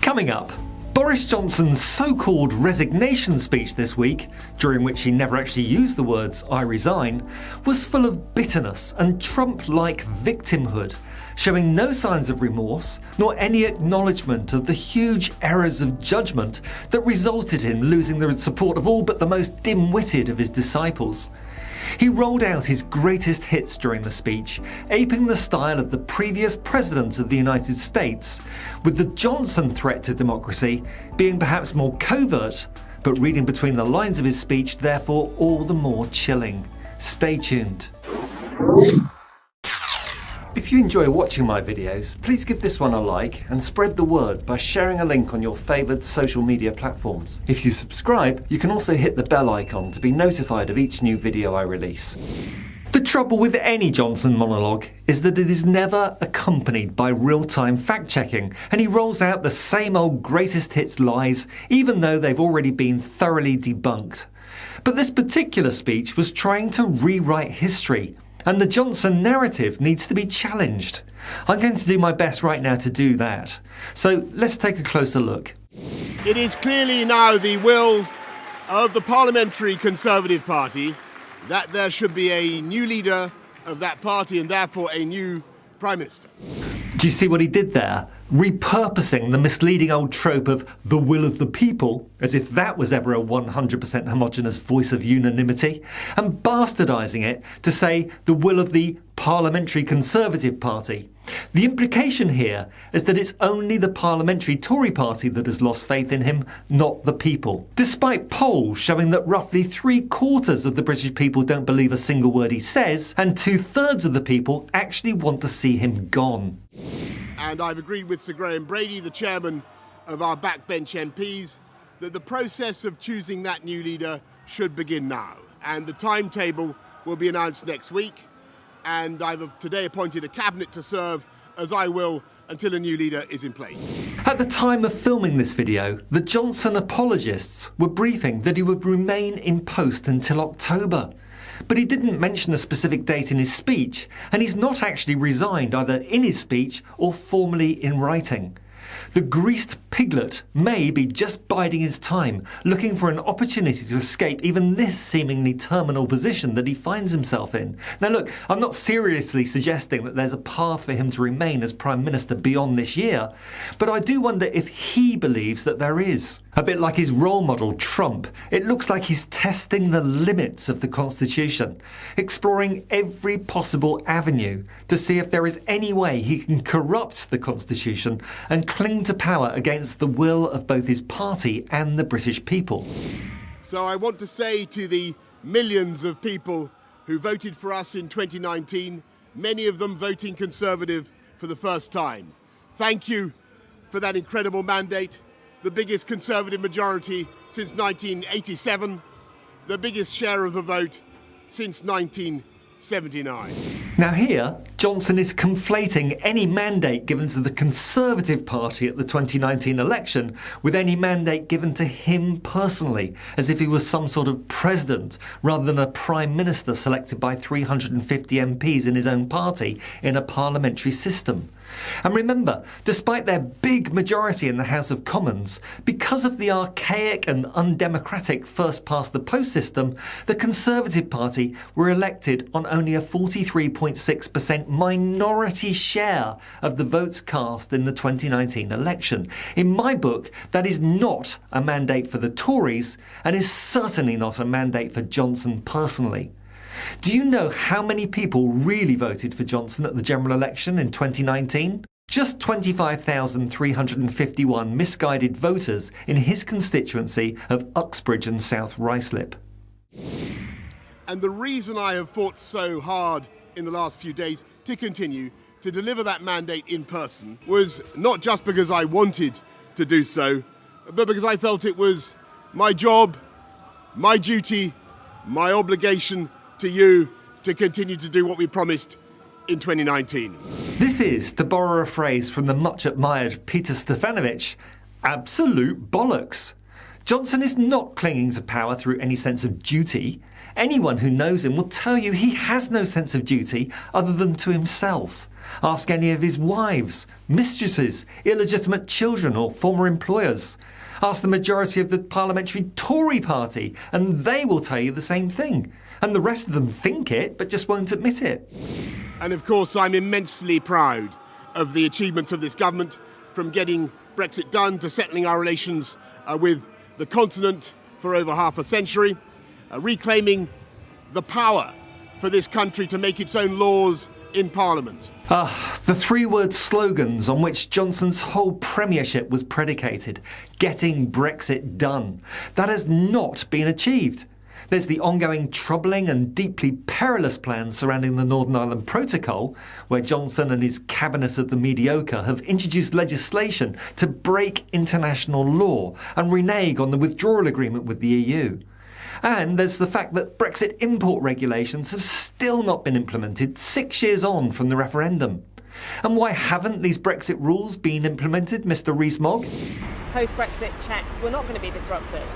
Coming up, Boris Johnson's so-called resignation speech this week, during which he never actually used the words "I resign," was full of bitterness and Trump-like victimhood, showing no signs of remorse nor any acknowledgement of the huge errors of judgement that resulted in losing the support of all but the most dim-witted of his disciples. He rolled out his greatest hits during the speech, aping the style of the previous presidents of the United States, with the Johnson threat to democracy being perhaps more covert, but reading between the lines of his speech therefore all the more chilling. Stay tuned. If you enjoy watching my videos, please give this one a like and spread the word by sharing a link on your favoured social media platforms. If you subscribe, you can also hit the bell icon to be notified of each new video I release. The trouble with any Johnson monologue is that it is never accompanied by real-time fact-checking, and he rolls out the same old greatest hits lies even though they've already been thoroughly debunked. But this particular speech was trying to rewrite history, and the Johnson narrative needs to be challenged. I'm going to do my best right now to do that. So let's take a closer look. It is clearly now the will of the Parliamentary Conservative Party that there should be a new leader of that party and therefore a new Prime Minister. Do you see what he did there? Repurposing the misleading old trope of the will of the people, as if that was ever a 100% homogenous voice of unanimity, and bastardising it to say the will of the Parliamentary Conservative Party. The implication here is that it's only the Parliamentary Tory Party that has lost faith in him, not the people. Despite polls showing that roughly 3/4 of the British people don't believe a single word he says, and 2/3 of the people actually want to see him gone. And I've agreed with Sir Graham Brady, the chairman of our backbench MPs, that the process of choosing that new leader should begin now. And the timetable will be announced next week. And I've today appointed a cabinet to serve, as I will, until a new leader is in place. At the time of filming this video, the Johnson apologists were briefing that he would remain in post until October. But he didn't mention a specific date in his speech, and he's not actually resigned either in his speech or formally in writing. The greased piglet may be just biding his time, looking for an opportunity to escape even this seemingly terminal position that he finds himself in. Now look, I'm not seriously suggesting that there's a path for him to remain as Prime Minister beyond this year, but I do wonder if he believes that there is. A bit like his role model, Trump, it looks like he's testing the limits of the Constitution, exploring every possible avenue to see if there is any way he can corrupt the Constitution and cling to power against the will of both his party and the British people. So I want to say to the millions of people who voted for us in 2019, many of them voting Conservative for the first time, thank you for that incredible mandate. The biggest Conservative majority since 1987, the biggest share of the vote since 1979. Now here, Johnson is conflating any mandate given to the Conservative Party at the 2019 election with any mandate given to him personally, as if he was some sort of president rather than a Prime Minister selected by 350 MPs in his own party in a parliamentary system. And remember, despite their big majority in the House of Commons, because of the archaic and undemocratic first-past-the-post system, the Conservative Party were elected on only a 43.6% minority share of the votes cast in the 2019 election. In my book, that is not a mandate for the Tories, and is certainly not a mandate for Johnson personally. Do you know how many people really voted for Johnson at the general election in 2019? Just 25,351 misguided voters in his constituency of Uxbridge and South Ruislip. And the reason I have fought so hard in the last few days to continue to deliver that mandate in person was not just because I wanted to do so, but because I felt it was my job, my duty, my obligation to you to continue to do what we promised in 2019. This is, to borrow a phrase from the much admired Peter Stefanovich, absolute bollocks. Johnson is not clinging to power through any sense of duty. Anyone who knows him will tell you he has no sense of duty other than to himself. Ask any of his wives, mistresses, illegitimate children or former employers. Ask the majority of the parliamentary Tory party and they will tell you the same thing. And the rest of them think it but just won't admit it. And of course I'm immensely proud of the achievements of this government, from getting Brexit done to settling our relations with the continent for over half a century, reclaiming the power for this country to make its own laws in Parliament. The three-word slogans on which Johnson's whole premiership was predicated. Getting Brexit done. That has not been achieved. There's the ongoing troubling and deeply perilous plans surrounding the Northern Ireland Protocol, where Johnson and his cabinet of the mediocre have introduced legislation to break international law and renege on the withdrawal agreement with the EU. And there's the fact that Brexit import regulations have still not been implemented 6 years on from the referendum. And why haven't these Brexit rules been implemented, Mr. Rees-Mogg? Post-Brexit checks were not going to be disruptive.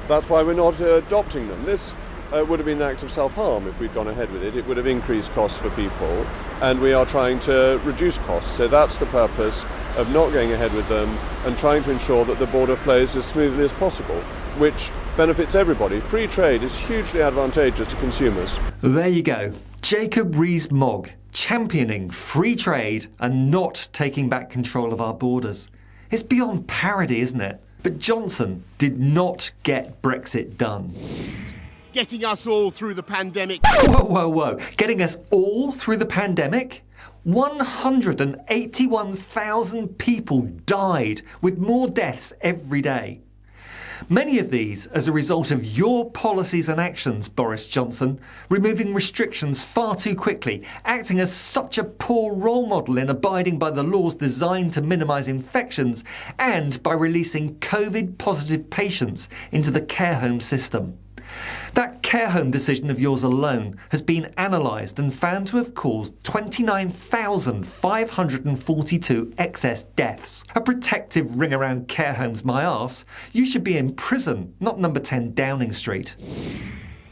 That's why we're not adopting them. This would have been an act of self-harm if we'd gone ahead with it. It would have increased costs for people, and we are trying to reduce costs. So that's the purpose of not going ahead with them and trying to ensure that the border flows as smoothly as possible, which benefits everybody. Free trade is hugely advantageous to consumers. There you go. Jacob Rees-Mogg, championing free trade and not taking back control of our borders. It's beyond parody, isn't it? But Johnson did not get Brexit done. Getting us all through the pandemic. Whoa, whoa, whoa. Getting us all through the pandemic? 181,000 people died, with more deaths every day. Many of these as a result of your policies and actions, Boris Johnson, removing restrictions far too quickly, acting as such a poor role model in abiding by the laws designed to minimise infections, and by releasing COVID-positive patients into the care home system. That care home decision of yours alone has been analysed and found to have caused 29,542 excess deaths. A protective ring around care homes, my arse. You should be in prison, not number 10 Downing Street.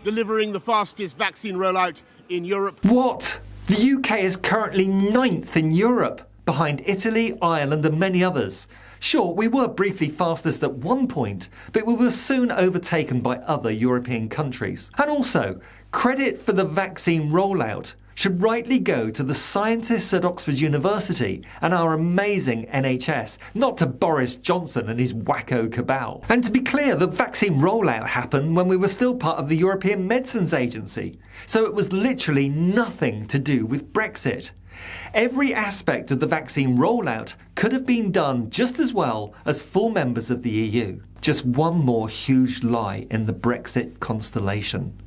Delivering the fastest vaccine rollout in Europe. What? The UK is currently 9th in Europe, behind Italy, Ireland and many others. Sure, we were briefly fastest at one point, but we were soon overtaken by other European countries. And also, credit for the vaccine rollout should rightly go to the scientists at Oxford University and our amazing NHS, not to Boris Johnson and his wacko cabal. And to be clear, the vaccine rollout happened when we were still part of the European Medicines Agency, so it was literally nothing to do with Brexit. Every aspect of the vaccine rollout could have been done just as well as full members of the EU. Just one more huge lie in the Brexit constellation.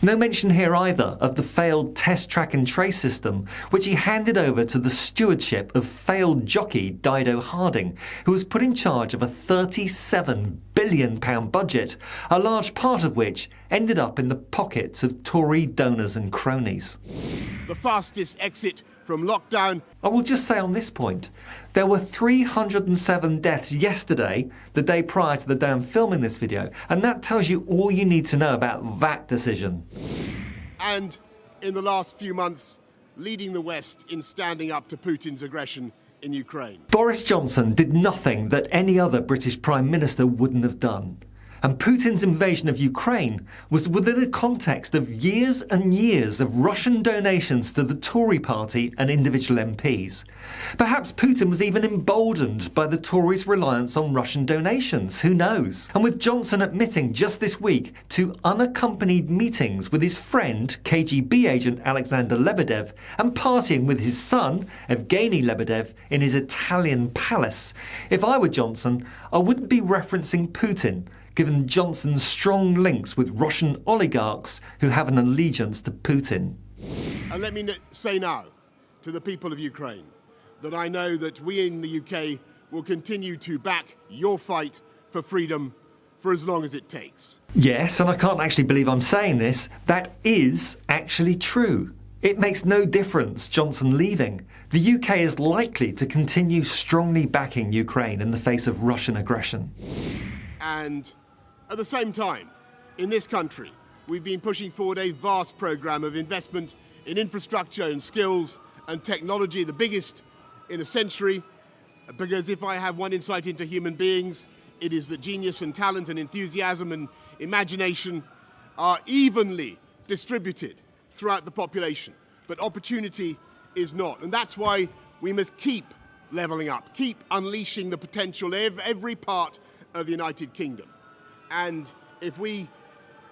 No mention here either of the failed test, track and trace system, which he handed over to the stewardship of failed jockey Dido Harding, who was put in charge of a £37 billion budget, a large part of which ended up in the pockets of Tory donors and cronies. The fastest exit from lockdown. I will just say on this point, there were 307 deaths yesterday, the day prior to the day I'm filming this video, and that tells you all you need to know about that decision. And in the last few months, leading the West in standing up to Putin's aggression in Ukraine. Boris Johnson did nothing that any other British Prime Minister wouldn't have done. And Putin's invasion of Ukraine was within a context of years and years of Russian donations to the Tory party and individual MPs. Perhaps Putin was even emboldened by the Tories' reliance on Russian donations, who knows? And with Johnson admitting just this week to unaccompanied meetings with his friend, KGB agent Alexander Lebedev, and partying with his son, Evgeny Lebedev, in his Italian palace, if I were Johnson, I wouldn't be referencing Putin, given Johnson's strong links with Russian oligarchs who have an allegiance to Putin. And let me say now to the people of Ukraine that I know that we in the UK will continue to back your fight for freedom for as long as it takes. Yes, and I can't actually believe I'm saying this, that is actually true. It makes no difference Johnson leaving. The UK is likely to continue strongly backing Ukraine in the face of Russian aggression. And at the same time, in this country, we've been pushing forward a vast programme of investment in infrastructure and skills and technology, the biggest in a century, because if I have one insight into human beings, it is that genius and talent and enthusiasm and imagination are evenly distributed throughout the population, but opportunity is not. And that's why we must keep levelling up, keep unleashing the potential of every part of the United Kingdom. And if we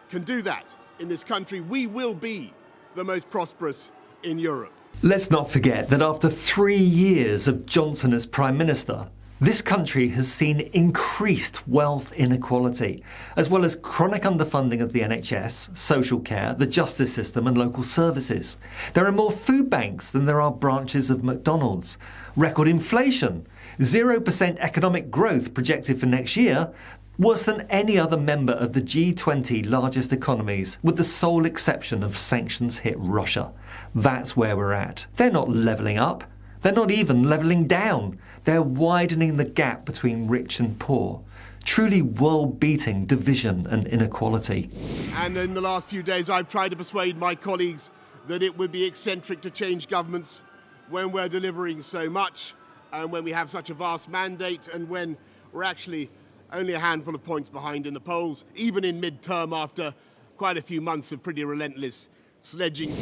can do that in this country, we will be the most prosperous in Europe. Let's not forget that after 3 years of Johnson as Prime Minister, this country has seen increased wealth inequality, as well as chronic underfunding of the NHS, social care, the justice system and local services. There are more food banks than there are branches of McDonald's. Record inflation, 0% economic growth projected for next year, worse than any other member of the G20 largest economies, with the sole exception of sanctions hit Russia. That's where we're at. They're not levelling up. They're not even levelling down. They're widening the gap between rich and poor. Truly world-beating division and inequality. And in the last few days, I've tried to persuade my colleagues that it would be eccentric to change governments when we're delivering so much, and when we have such a vast mandate, and when we're actually only a handful of points behind in the polls, even in mid-term after quite a few months of pretty relentless sledging.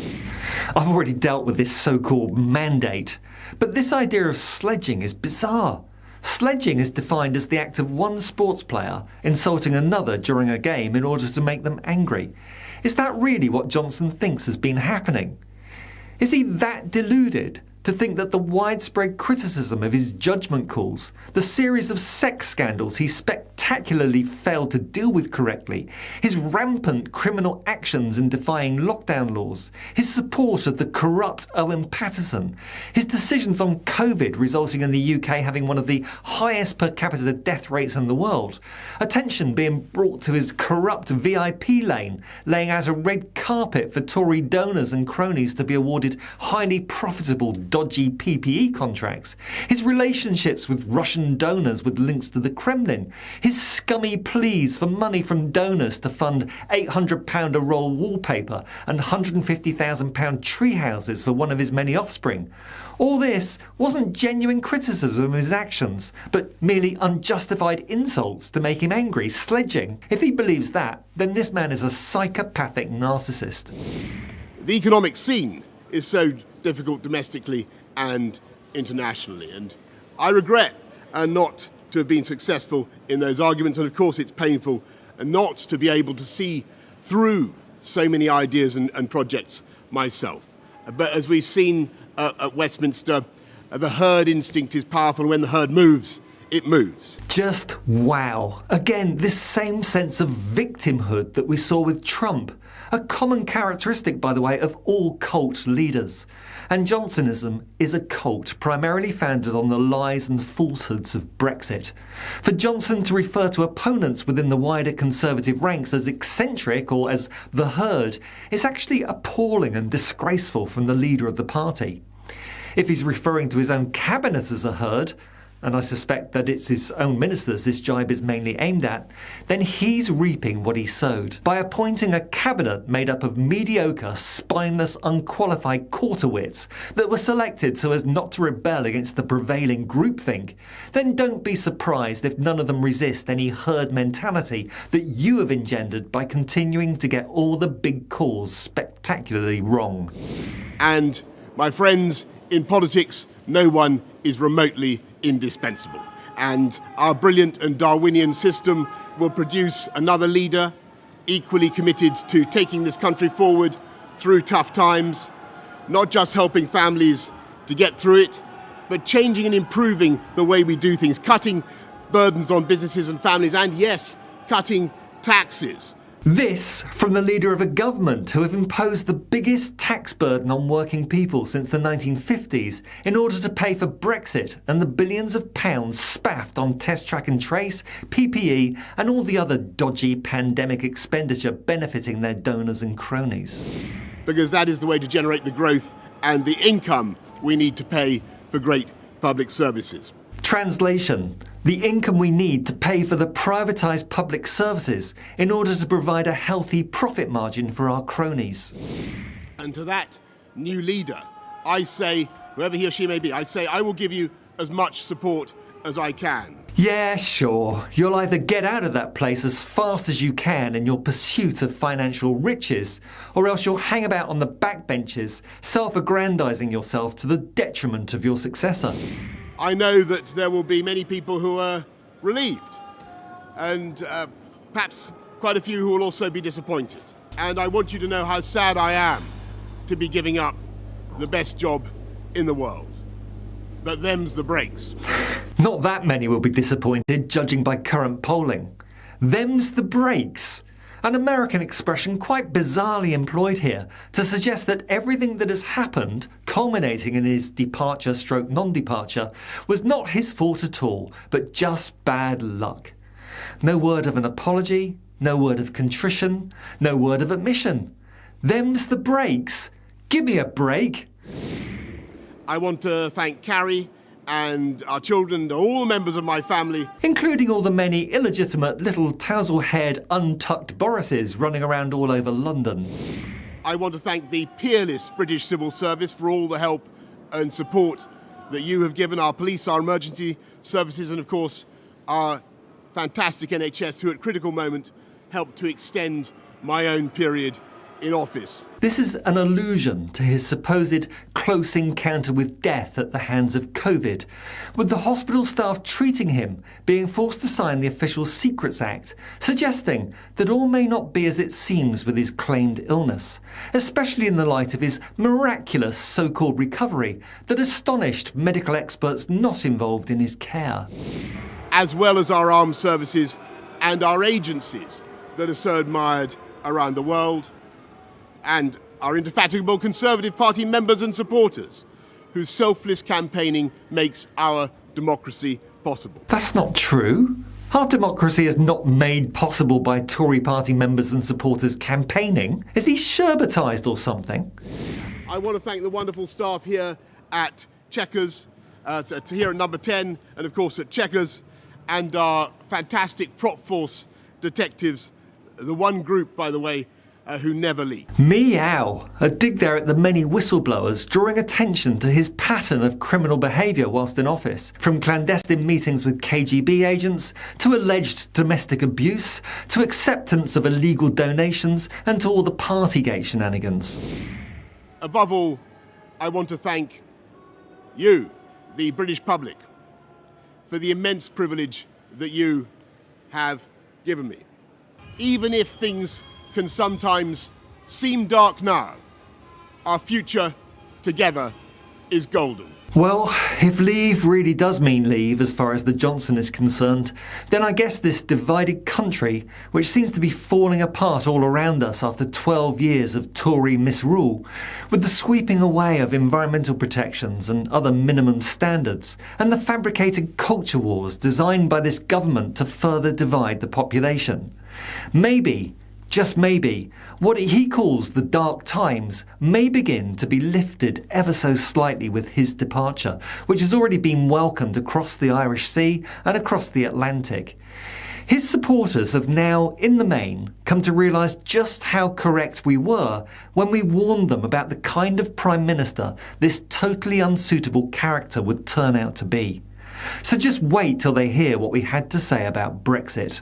I've already dealt with this so-called mandate, but this idea of sledging is bizarre. Sledging is defined as the act of one sports player insulting another during a game in order to make them angry. Is that really what Johnson thinks has been happening? Is he that deluded to think that the widespread criticism of his judgement calls, the series of sex scandals he spectacularly failed to deal with correctly, his rampant criminal actions in defying lockdown laws, his support of the corrupt Owen Paterson, his decisions on COVID resulting in the UK having one of the highest per capita death rates in the world, attention being brought to his corrupt VIP lane, laying out a red carpet for Tory donors and cronies to be awarded highly profitable dodgy PPE contracts, his relationships with Russian donors with links to the Kremlin, his scummy pleas for money from donors to fund £800 a roll wallpaper and £150,000 tree houses for one of his many offspring. All this wasn't genuine criticism of his actions, but merely unjustified insults to make him angry, sledging. If he believes that, then this man is a psychopathic narcissist. The economic scene is so difficult domestically and internationally, and I regret not to have been successful in those arguments, and of course it's painful not to be able to see through so many ideas and projects myself. But as we've seen at Westminster, the herd instinct is powerful. When the herd moves, it moves. Just wow. Again, this same sense of victimhood that we saw with Trump. A common characteristic, by the way, of all cult leaders. And Johnsonism is a cult primarily founded on the lies and falsehoods of Brexit. For Johnson to refer to opponents within the wider Conservative ranks as eccentric or as the herd is actually appalling and disgraceful from the leader of the party. If he's referring to his own cabinet as a herd, and I suspect that it's his own ministers this jibe is mainly aimed at, then he's reaping what he sowed. By appointing a cabinet made up of mediocre, spineless, unqualified quarterwits that were selected so as not to rebel against the prevailing groupthink, then don't be surprised if none of them resist any herd mentality that you have engendered by continuing to get all the big calls spectacularly wrong. And, my friends, in politics, no one is remotely indispensable. And our brilliant and Darwinian system will produce another leader equally committed to taking this country forward through tough times, not just helping families to get through it, but changing and improving the way we do things, cutting burdens on businesses and families, and yes, cutting taxes. This from the leader of a government who have imposed the biggest tax burden on working people since the 1950s in order to pay for Brexit and the billions of pounds spaffed on test, track and trace, PPE and all the other dodgy pandemic expenditure benefiting their donors and cronies. Because that is the way to generate the growth and the income we need to pay for great public services. Translation: the income we need to pay for the privatised public services in order to provide a healthy profit margin for our cronies. And to that new leader, I say whoever he or she may be, I say I will give you as much support as I can. Yeah, sure. You'll either get out of that place as fast as you can in your pursuit of financial riches, or else you'll hang about on the backbenches, self-aggrandizing yourself to the detriment of your successor. I know that there will be many people who are relieved, and perhaps quite a few who will also be disappointed. And I want you to know how sad I am to be giving up the best job in the world. But them's the breaks. Not that many will be disappointed, judging by current polling. Them's the breaks. An American expression quite bizarrely employed here to suggest that everything that has happened, culminating in his departure/non-departure, was not his fault at all, but just bad luck. No word of an apology, no word of contrition, no word of admission. Them's the breaks. Give me a break. I want to thank Carrie and our children and all the members of my family. Including all the many illegitimate little tousle-haired, untucked Borises running around all over London. I want to thank the peerless British civil service for all the help and support that you have given our police, our emergency services, and of course our fantastic NHS, who at critical moment helped to extend my own period in office. This is an allusion to his supposed close encounter with death at the hands of COVID, with the hospital staff treating him being forced to sign the Official Secrets Act, suggesting that all may not be as it seems with his claimed illness, especially in the light of his miraculous so-called recovery that astonished medical experts not involved in his care. As well as our armed services and our agencies that are so admired around the world, and our indefatigable Conservative Party members and supporters, whose selfless campaigning makes our democracy possible. That's not true. Our democracy is not made possible by Tory party members and supporters campaigning. Is he sherbatised or something? I want to thank the wonderful staff here at Chequers, here at Number 10, and of course at Chequers, and our fantastic prop force detectives, the one group, by the way, who never leave. Meow! A dig there at the many whistleblowers drawing attention to his pattern of criminal behaviour whilst in office, from clandestine meetings with KGB agents, to alleged domestic abuse, to acceptance of illegal donations, and to all the Partygate shenanigans. Above all, I want to thank you, the British public, for the immense privilege that you have given me. Even if things can sometimes seem dark now, our future together is golden. Well, if leave really does mean leave as far as the Johnson is concerned, then I guess this divided country, which seems to be falling apart all around us after 12 years of Tory misrule, with the sweeping away of environmental protections and other minimum standards, and the fabricated culture wars designed by this government to further divide the population. Maybe, just maybe, what he calls the dark times may begin to be lifted ever so slightly with his departure, which has already been welcomed across the Irish Sea and across the Atlantic. His supporters have now, in the main, come to realise just how correct we were when we warned them about the kind of Prime Minister this totally unsuitable character would turn out to be. So just wait till they hear what we had to say about Brexit.